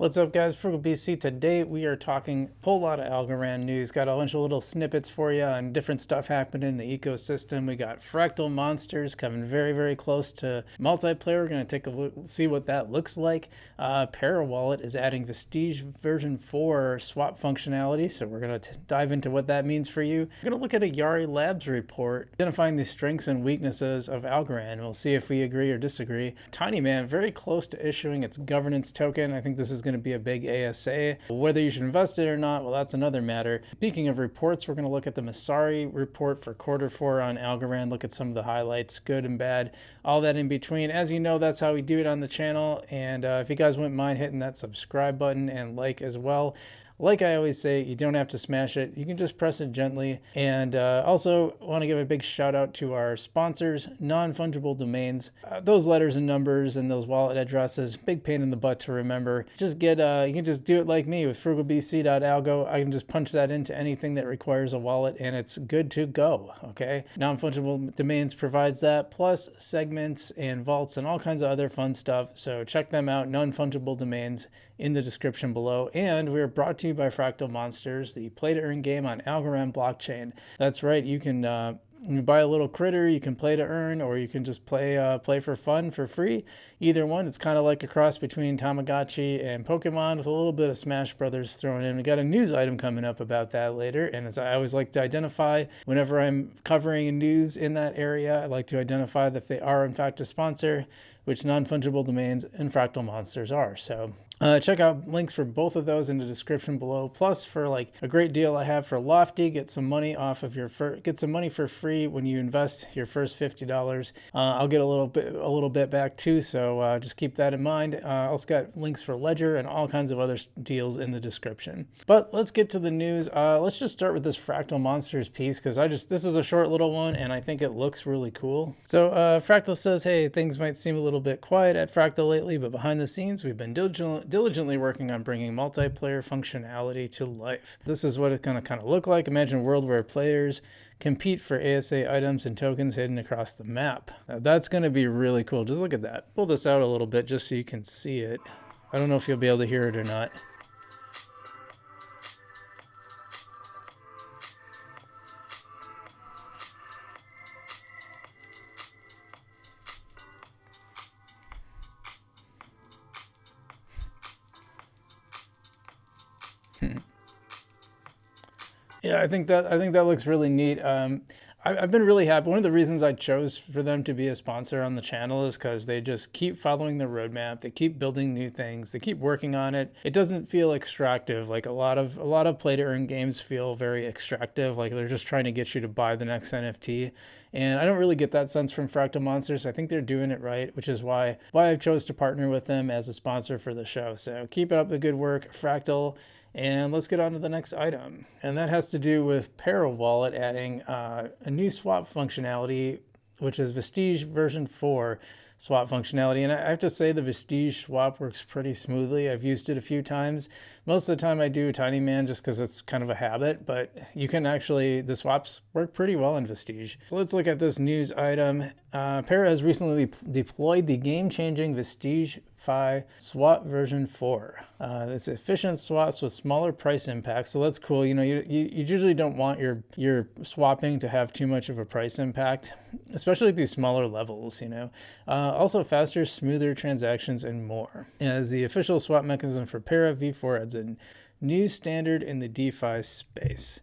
What's up, guys? Frugal BC. Today we are talking a whole lot of Algorand news. Got a bunch of little snippets for you on different stuff happening in the ecosystem. We got fractal monsters coming very close to multiplayer. We're going to take a look, see what that looks like. Parawallet is adding Vestige version 4 swap functionality, so we're going to dive into what that means for you. We're going to look at a Yeti Labs report identifying the strengths and weaknesses of Algorand. We'll see if we agree or disagree. TinyMan very close to issuing its governance token. I think this is going to be a big ASA. Whether you should invest it or not, well, that's another matter. Speaking of reports, we're going to look at the Masari report for Q4 on Algorand, look at some of the highlights, good and bad, all that in between. As you know, that's how we do it on the channel. And if you guys wouldn't mind hitting that subscribe button and like as well. Like I always say, you don't have to smash it. You can just press it gently. And also want to give a big shout out to our sponsors, non-fungible domains. Those letters and numbers and those wallet addresses, big pain in the butt to remember. Just get, you can just do it like me with frugalbc.algo. I can just punch that into anything that requires a wallet and it's good to go, okay? Non-fungible domains provides that, plus segments and vaults and all kinds of other fun stuff. So check them out, non-fungible domains, in the description below. And we're brought to you by Fractal Monsters, the play to earn game on Algorand blockchain. That's right, you can you buy a little critter, you can play to earn, or you can just play for fun for free. Either one. It's kind of like a cross between Tamagotchi and Pokemon with a little bit of Smash Brothers thrown in. We got a news item coming up about that later, and as I always like to identify whenever I'm covering news in that area, I like to identify that they are in fact a sponsor, which non-fungible domains and Fractal Monsters are. So check out links for both of those in the description below. Plus, for like a great deal I have for Lofty, get some money off of your get some money for free when you invest your first $50. I'll get a little bit back too. So just keep that in mind. Also got links for Ledger and all kinds of other deals in the description. But let's get to the news. Let's just start with this Fractal Monsters piece because this is a short little one and I think it looks really cool. So Fractal says, hey, things might seem a little bit quiet at Fractal lately, but behind the scenes we've been diligently working on bringing multiplayer functionality to life. This is what it's going to kind of look like. Imagine a world where players compete for ASA items and tokens hidden across the map. Now, that's going to be really cool. Just look at that. Pull this out a little bit just so you can see it. I don't know if you'll be able to hear it or not. Yeah, I think that looks really neat. I've been really happy. One of the reasons I chose for them to be a sponsor on the channel is because they just keep following the roadmap. They keep building new things. They keep working on it. It doesn't feel extractive. Like a lot of play to earn games feel very extractive. Like they're just trying to get you to buy the next NFT. And I don't really get that sense from Fractal Monsters. I think they're doing it right, which is why I chose to partner with them as a sponsor for the show. So keep up the good work, Fractal. And let's get on to the next item. And that has to do with Parawallet adding a new swap functionality, which is Vestige version 4 swap functionality. And I have to say the Vestige swap works pretty smoothly. I've used it a few times. Most of the time I do TinyMan just because it's kind of a habit, but you can actually, the swaps work pretty well in Vestige. So let's look at this news item. Para has recently deployed the game-changing Vestige Fi swap version 4. It's efficient swaps with smaller price impacts, so that's cool. You know, you usually don't want your swapping to have too much of a price impact, especially at these smaller levels, you know. Also faster, smoother transactions and more. As the official swap mechanism for Para, V4 adds a new standard in the DeFi space.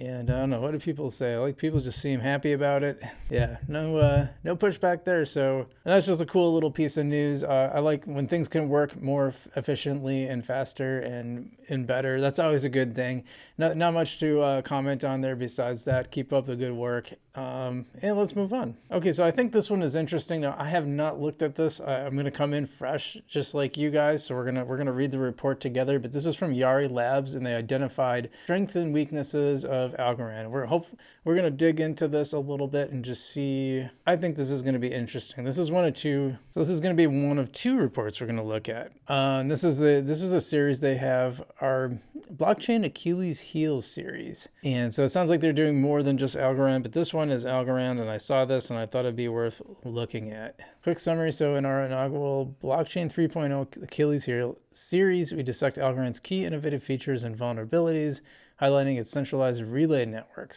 And I don't know, what do people say? Like, people just seem happy about it. Yeah, no pushback there. So that's just a cool little piece of news. I like when things can work more efficiently and faster and better. That's always a good thing. Not much to comment on there besides that. Keep up the good work. And let's move on. Okay, so I think this one is interesting. Now, I have not looked at this. I'm going to come in fresh, just like you guys. So we're gonna read the report together. But this is from Yeti Labs, and they identified strengths and weaknesses of Algorand. We're going to dig into this a little bit and just see. I think this is going to be interesting. This is one of two. So this is going to be one of two reports we're going to look at. And this is a series they have. Our blockchain Achilles heel series. And so it sounds like they're doing more than just Algorand, but this one is Algorand, and I saw this and I thought it'd be worth looking at. Quick summary. So in our inaugural Blockchain 3.0 Achilles heel series, we dissect Algorand's key innovative features and vulnerabilities, highlighting its centralized relay network,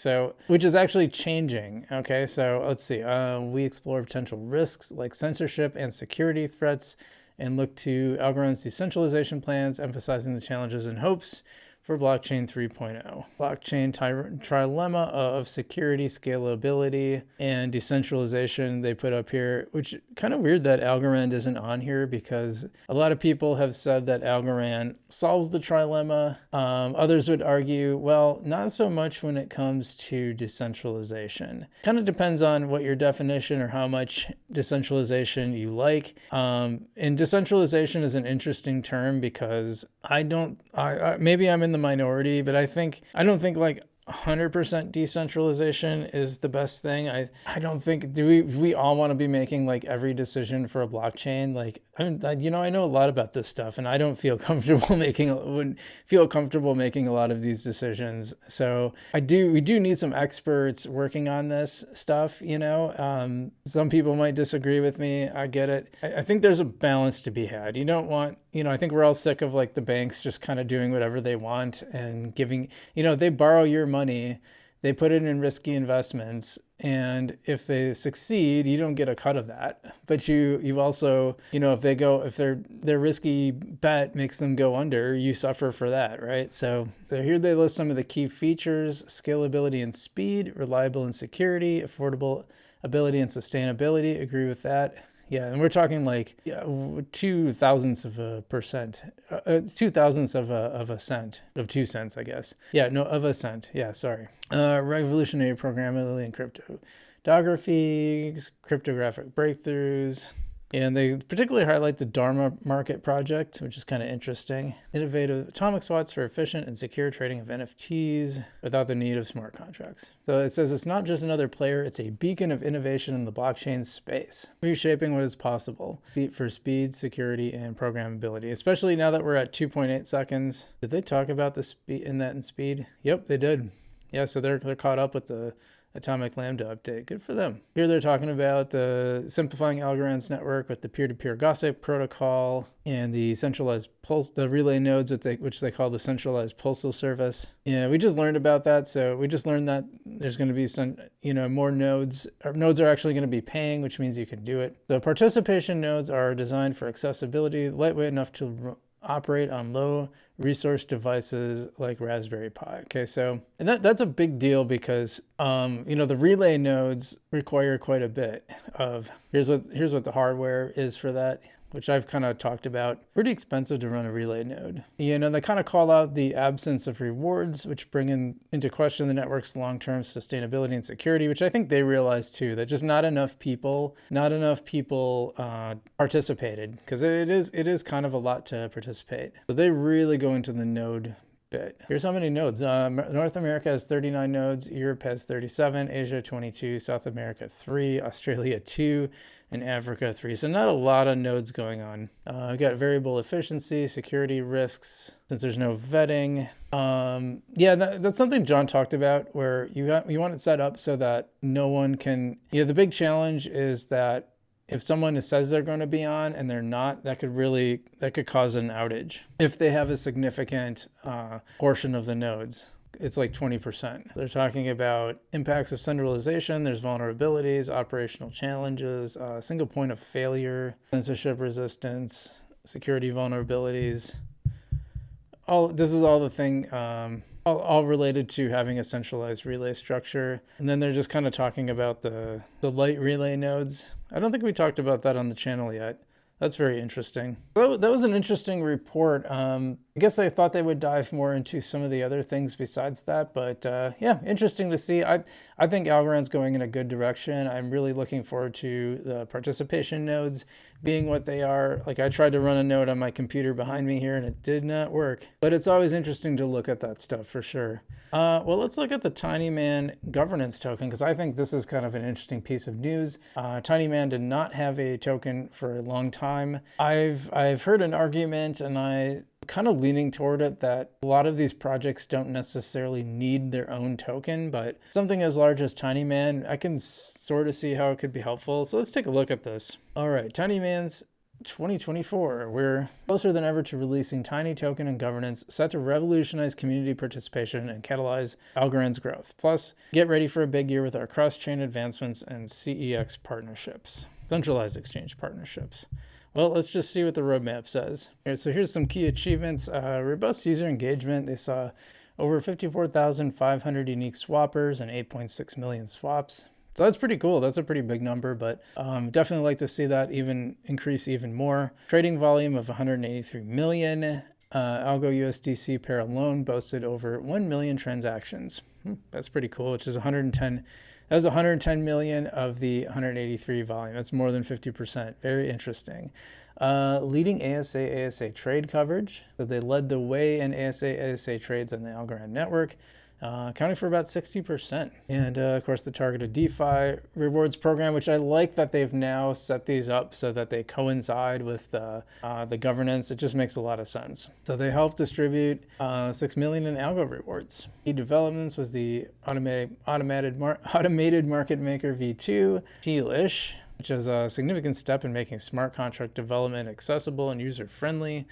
which is actually changing. Okay, so let's see. We explore potential risks like censorship and security threats, and look to Algorand's decentralization plans, emphasizing the challenges and hopes for Blockchain 3.0. Blockchain trilemma of security, scalability, and decentralization they put up here, which kind of weird that Algorand isn't on here, because a lot of people have said that Algorand solves the trilemma. Others would argue, well, not so much when it comes to decentralization. Kind of depends on what your definition or how much decentralization you like. And decentralization is an interesting term because maybe I'm in the minority, but I don't think like 100% decentralization is the best thing. I don't think, do we all want to be making like every decision for a blockchain? Like, I know a lot about this stuff, and I don't feel comfortable wouldn't feel comfortable making a lot of these decisions. So we do need some experts working on this stuff, some people might disagree with me. I get it. I think there's a balance to be had. You don't want, I think we're all sick of like the banks just kind of doing whatever they want and giving, they borrow your money, they put it in risky investments, and if they succeed, you don't get a cut of that. But you've also, if their risky bet makes them go under, you suffer for that, right? So here they list some of the key features: scalability and speed, reliable and security, affordable ability and sustainability. Agree with that. Yeah, and we're talking like 0.02 of a percent, 0.02 of a cent, of 2 cents, I guess. Yeah, no, of a cent. Yeah, sorry. Revolutionary programmability and cryptography, cryptographic breakthroughs. And they particularly highlight the Dharma Market project, which is kind of interesting. Innovative atomic swaps for efficient and secure trading of NFTs without the need of smart contracts. So it says it's not just another player, it's a beacon of innovation in the blockchain space, reshaping what is possible for speed, security, and programmability, especially now that we're at 2.8 seconds. Did they talk about the speed in speed? Yep, they did. Yeah, so they're caught up with the Atomic Lambda update. Good for them. Here they're talking about the simplifying Algorand's network with the peer-to-peer gossip protocol and the centralized the relay nodes, which they call the centralized postal service. Yeah, we just learned about that. So we just learned that there's going to be some, more nodes. Nodes are actually going to be paying, which means you can do it. The participation nodes are designed for accessibility, lightweight enough to operate on low resource devices like Raspberry Pi. Okay, so and that's a big deal because the relay nodes require quite a bit of here's what the hardware is for that, which I've kind of talked about. Pretty expensive to run a relay node. They kind of call out the absence of rewards, which bring into question the network's long-term sustainability and security, which I think they realize too, that just not enough people participated, because it is kind of a lot to participate. So they really go into the node bit. Here's how many nodes. North America has 39 nodes, Europe has 37, Asia 22, South America 3, Australia 2, and Africa 3. So not a lot of nodes going on. We've got variable efficiency, security risks, since there's no vetting. That's something John talked about, where you want it set up so that no one can, the big challenge is that if someone says they're going to be on and they're not, that could cause an outage. If they have a significant portion of the nodes, it's like 20%. They're talking about impacts of centralization. There's vulnerabilities, operational challenges, single point of failure, censorship resistance, security vulnerabilities. This is all the thing, all related to having a centralized relay structure. And then they're just kind of talking about the light relay nodes. I don't think we talked about that on the channel yet. That's very interesting. That was an interesting report. I guess I thought they would dive more into some of the other things besides that, but interesting to see. I think Algorand's going in a good direction. I'm really looking forward to the participation nodes being what they are. Like, I tried to run a node on my computer behind me here and it did not work, but it's always interesting to look at that stuff for sure. Well, let's look at the TinyMan governance token, because I think this is kind of an interesting piece of news. TinyMan did not have a token for a long time. I've heard an argument, and I kind of leaning toward it that a lot of these projects don't necessarily need their own token, but something as large as TinyMan, I can sort of see how it could be helpful. So let's take a look at this. All right, TinyMan's 2024. We're closer than ever to releasing Tiny Token and governance, set to revolutionize community participation and catalyze Algorand's growth. Plus, get ready for a big year with our cross-chain advancements and CEX partnerships, centralized exchange partnerships. Well, let's just see what the roadmap says. All right, so here's some key achievements. Robust user engagement. They saw over 54,500 unique swappers and 8.6 million swaps. So that's pretty cool. That's a pretty big number, but definitely like to see that even increase even more. Trading volume of 183 million. Algo USDC pair alone boasted over 1 million transactions. That's pretty cool, which is 110. That was 110 million of the 183 volume. That's more than 50%. Very interesting. Leading ASA trade coverage. So they led the way in ASA trades on the Algorand network, accounting for about 60%. And of course, the targeted DeFi rewards program, which I like that they've now set these up so that they coincide with the governance. It just makes a lot of sense. So they helped distribute 6 million in algo rewards. Key developments was the automated market maker V2, Tealish, which is a significant step in making smart contract development accessible and user-friendly.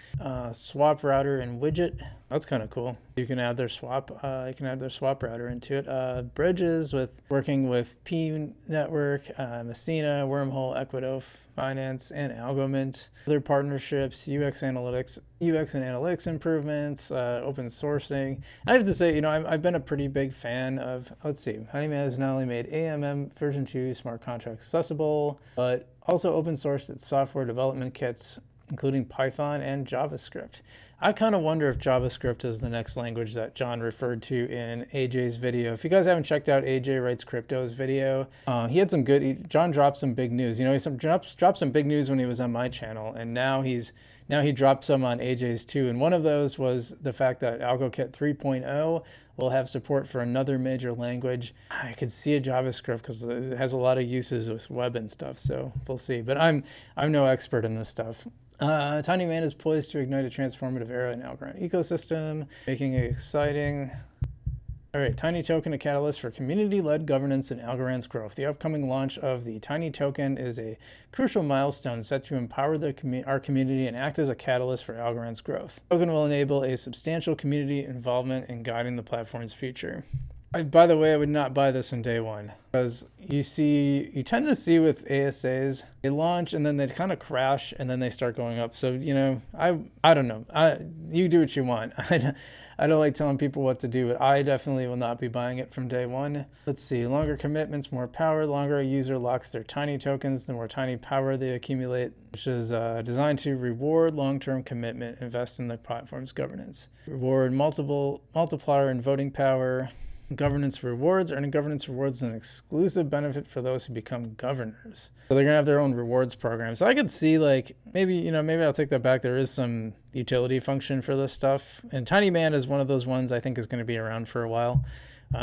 Swap router and widget. That's kind of cool. You can add their swap. Router into it. Bridges with working with P Network, Messina, Wormhole, Equido Finance, and Algomint. Other partnerships, UX and analytics improvements, open sourcing. I have to say, I've been a pretty big fan of. Let's see, Honeyman has not only made AMM version 2 smart contracts accessible, but also open sourced its software development kits, including Python and JavaScript. I kind of wonder if JavaScript is the next language that John referred to in AJ's video. If you guys haven't checked out AJ Writes Crypto's video, he had some good, John dropped some big news. He dropped some big news when he was on my channel, and now he dropped some on AJ's too. And one of those was the fact that AlgoKit 3.0 will have support for another major language. I could see a JavaScript because it has a lot of uses with web and stuff, so we'll see. But I'm no expert in this stuff. TinyMan is poised to ignite a transformative era in Algorand ecosystem, making it exciting. All right, Tiny Token, a catalyst for community-led governance and Algorand's growth. The upcoming launch of the Tiny Token is a crucial milestone set to empower our community and act as a catalyst for Algorand's growth. The token will enable a substantial community involvement in guiding the platform's future. By the way, I would not buy this on day one, because you tend to see with ASAs, they launch and then they kind of crash and then they start going up. So, I don't know. You do what you want. I don't like telling people what to do, but I definitely will not be buying it from day one. Let's see, longer commitments, more power. The longer a user locks their tiny tokens, the more tiny power they accumulate, which is designed to reward long-term commitment, invest in the platform's governance. Reward multiplier and voting power. Governance rewards. Earning governance rewards is an exclusive benefit for those who become governors. So they're gonna have their own rewards program. So I could see maybe I'll take that back. There is some utility function for this stuff. And TinyMan is one of those ones I think is gonna be around for a while.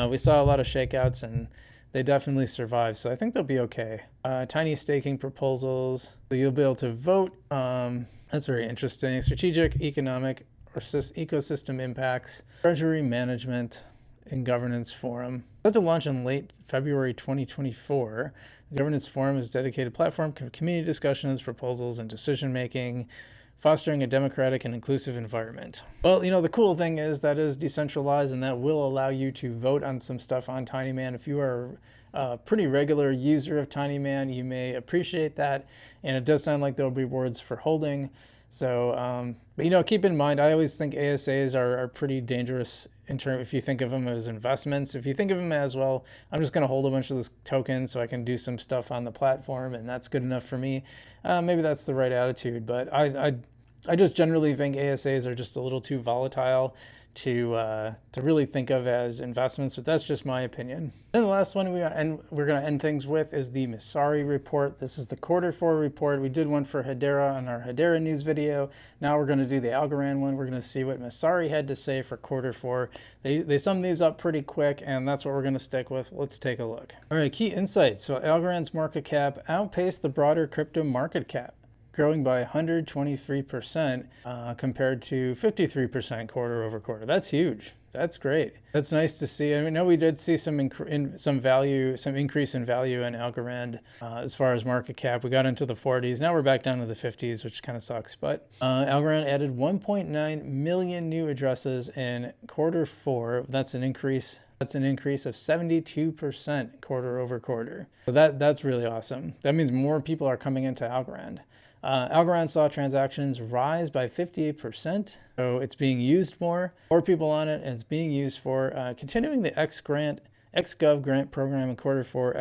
We saw a lot of shakeouts and they definitely survived. So I think they'll be okay. Tiny staking proposals. So you'll be able to vote. That's very interesting. Strategic, economic, or ecosystem impacts. Treasury management and governance forum. Set to launch in late February 2024. The governance forum is a dedicated platform for community discussions, proposals, and decision-making, fostering a democratic and inclusive environment. Well, the cool thing is that is decentralized, and that will allow you to vote on some stuff on TinyMan. If you are a pretty regular user of TinyMan, you may appreciate that, and it does sound like there will be rewards for holding. So, but keep in mind, I always think ASAs are pretty dangerous if you think of them as investments. If you think of them as, well, I'm just going to hold a bunch of this tokens so I can do some stuff on the platform, and that's good enough for me. Maybe that's the right attitude, but I just generally think ASAs are just a little too volatile to really think of as investments, but that's just my opinion. And the last one we're going to end things with is the Messari report. This is the Q4 report. We did one for Hedera on our Hedera news video. Now we're going to do the Algorand one. We're going to see what Messari had to say for Q4. They summed these up pretty quick, and that's what we're going to stick with. Let's take a look. All right, key insights. So Algorand's market cap outpaced the broader crypto market cap. growing by 123% compared to 53% quarter over quarter. That's huge. That's great. That's nice to see. I know we did see some increase in value in Algorand as far as market cap. We got into the 40s. Now we're back down to the 50s, which kind of sucks. But Algorand added 1.9 million new addresses in quarter 4. That's an increase. That's an increase of 72% quarter over quarter. So that's really awesome. That means more people are coming into Algorand. Algorand saw transactions rise by 58%, so it's being used more people on it, and it's being used for continuing the XGov grant program in quarter 4.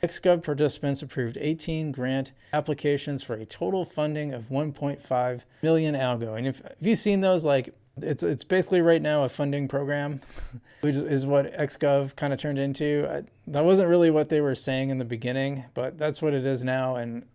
XGov participants approved 18 grant applications for a total funding of 1.5 million algo. And if you've seen those, like it's basically right now a funding program, which is what XGov kind of turned into. That wasn't really what they were saying in the beginning, but that's what it is now. And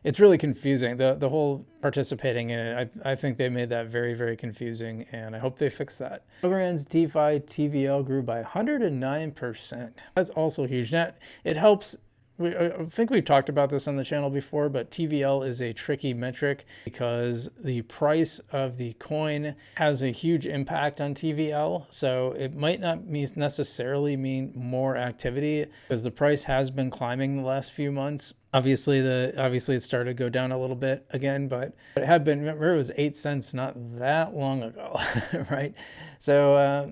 it's really confusing, the whole participating in it. I think they made that very, very confusing, and I hope they fix that. Algorand's DeFi TVL grew by 109%. That's also huge. Now, it helps. I think we've talked about this on the channel before, but TVL is a tricky metric because the price of the coin has a huge impact on TVL. So it might not necessarily mean more activity, because the price has been climbing the last few months. Obviously it started to go down a little bit again, but it had been, remember, it was 8 cents not that long ago, right? So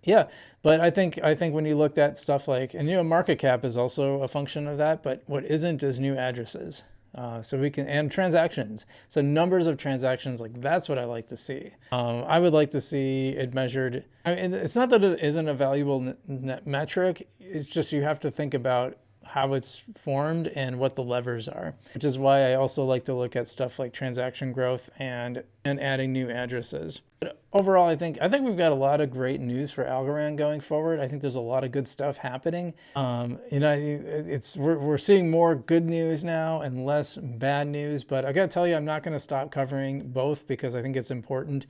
yeah, but I think when you looked at stuff like, and market cap is also a function of that, but what isn't is new addresses. So we can, and transactions. So numbers of transactions, like that's what I like to see. I would like to see it measured. I mean, it's not that it isn't a valuable metric. It's just you have to think about how it's formed and what the levers are, which is why I also like to look at stuff like transaction growth and adding new addresses. But overall, I think we've got a lot of great news for Algorand going forward. I think there's a lot of good stuff happening. We're seeing more good news now and less bad news, but I gotta tell you, I'm not gonna stop covering both because I think it's important.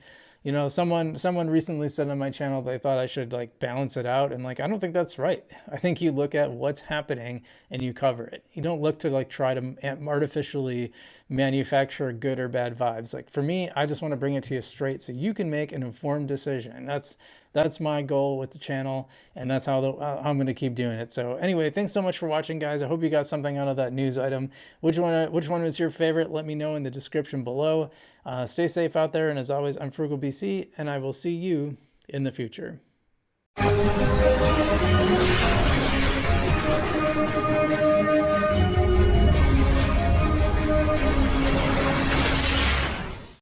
Someone recently said on my channel they thought I should like balance it out, and like I don't think that's right. I think you look at what's happening and you cover it. You don't look to like try to artificially manufacture good or bad vibes. Like for me, I just want to bring it to you straight so you can make an informed decision. That's my goal with the channel, and that's how I'm going to keep doing it. So anyway, thanks so much for watching, guys. I hope you got something out of that news item. Which one was your favorite? Let me know in the description below. Stay safe out there, and as always, I'm Frugal BC, and I will see you in the future.